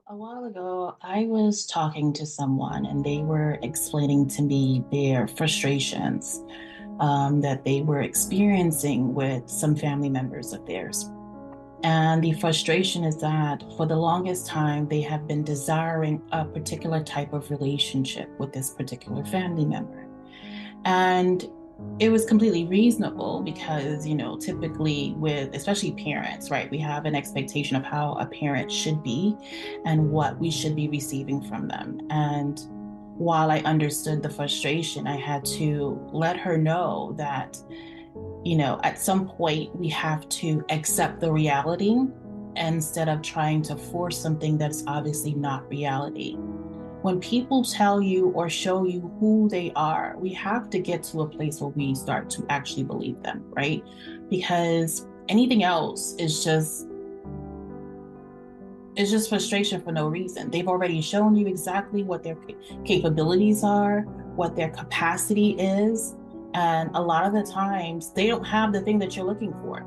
A while ago, I was talking to someone and they were explaining to me their frustrations that they were experiencing with some family members of theirs. And the frustration is that for the longest time, they have been desiring a particular type of relationship with this particular family member. And it was completely reasonable because, typically with especially parents, right, we have an expectation of how a parent should be and what we should be receiving from them. And while I understood the frustration, I had to let her know that, at some point we have to accept the reality instead of trying to force something that's obviously not reality. When people tell you or show you who they are, we have to get to a place where we start to actually believe them, right? Because anything else is just frustration for no reason. They've already shown you exactly what their capabilities are, what their capacity is, and a lot of the times they don't have the thing that you're looking for.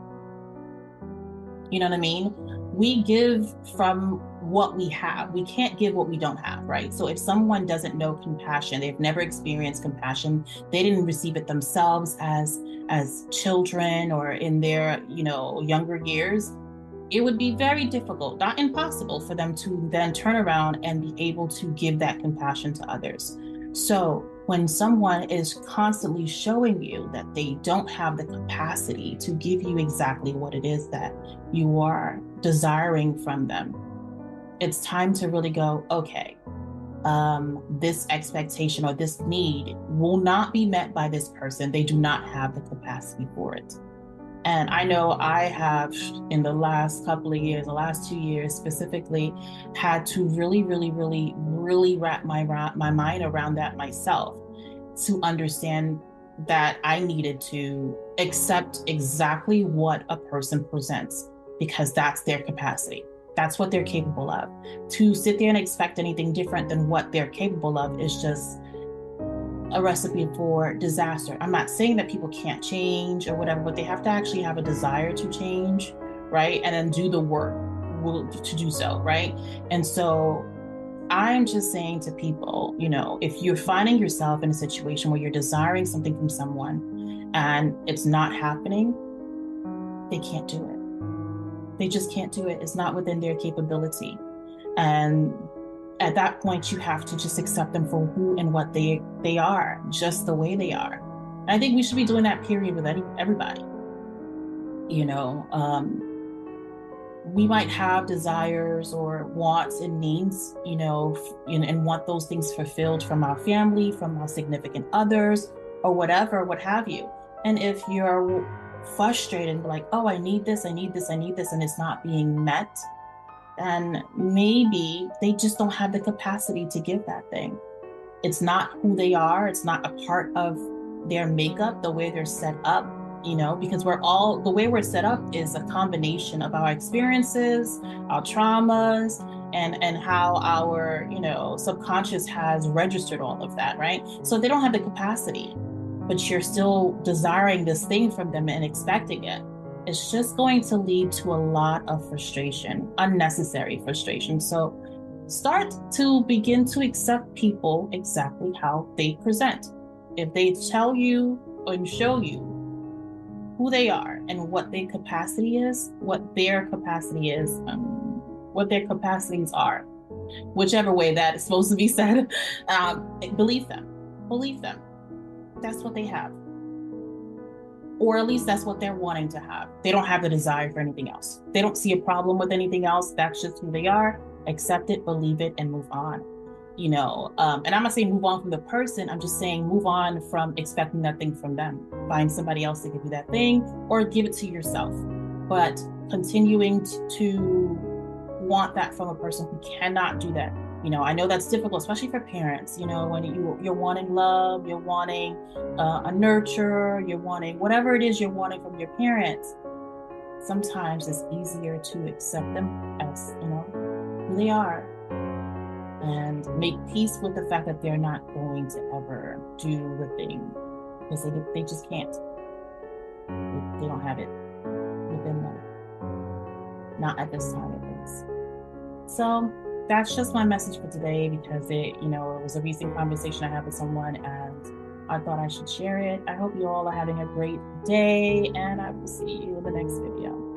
You know what I mean? We give from what we have. We can't give what we don't have, right? So if someone doesn't know compassion, they've never experienced compassion, they didn't receive it themselves as children or in their, younger years, it would be very difficult, not impossible, for them to then turn around and be able to give that compassion to others. So when someone is constantly showing you that they don't have the capacity to give you exactly what it is that you are desiring from them, it's time to really go, okay, this expectation or this need will not be met by this person. They do not have the capacity for it. And I know I have, in the last couple of years, the last 2 years specifically, had to really, really, really, really wrap my mind around that myself to understand that I needed to accept exactly what a person presents because that's their capacity. That's what they're capable of. To sit there and expect anything different than what they're capable of is just a recipe for disaster. I'm not saying that people can't change or whatever, but they have to actually have a desire to change, right? And then do the work to do so, right? And so I'm just saying to people, if you're finding yourself in a situation where you're desiring something from someone and it's not happening, they can't do it. They just can't do it. It's not within their capability. And at that point, you have to just accept them for who and what they are, just the way they are. And I think we should be doing that period with everybody. You know, um, we might have desires or wants and needs, and want those things fulfilled from our family, from our significant others, or whatever, what have you. And if you're frustrated, like, oh, I need this, I need this, I need this, and it's not being met, and maybe they just don't have the capacity to give that thing. It's not who they are. It's not a part of their makeup, the way they're set up, because the way we're set up is a combination of our experiences, our traumas, and how our, subconscious has registered all of that, right? So they don't have the capacity, but you're still desiring this thing from them and expecting it. It's just going to lead to a lot of frustration, unnecessary frustration. So start to begin to accept people exactly how they present. If they tell you and show you who they are and what their capacity is, what their capacities are, whichever way that is supposed to be said, believe them. Believe them. That's what they have. Or at least that's what they're wanting to have. They don't have the desire for anything else. They don't see a problem with anything else. That's just who they are. Accept it, believe it, and move on. And I'm not saying move on from the person. I'm just saying move on from expecting that thing from them. Find somebody else to give you that thing or give it to yourself. But continuing to want that from a person who cannot do that. I know that's difficult, especially for parents. When you're wanting love, you're wanting a nurture, you're wanting whatever it is you're wanting from your parents. Sometimes it's easier to accept them as who they are and make peace with the fact that they're not going to ever do the thing because they just can't. They don't have it within them. Not at this time, at least. So that's just my message for today because it was a recent conversation I had with someone and I thought I should share it. I hope you all are having a great day and I will see you in the next video.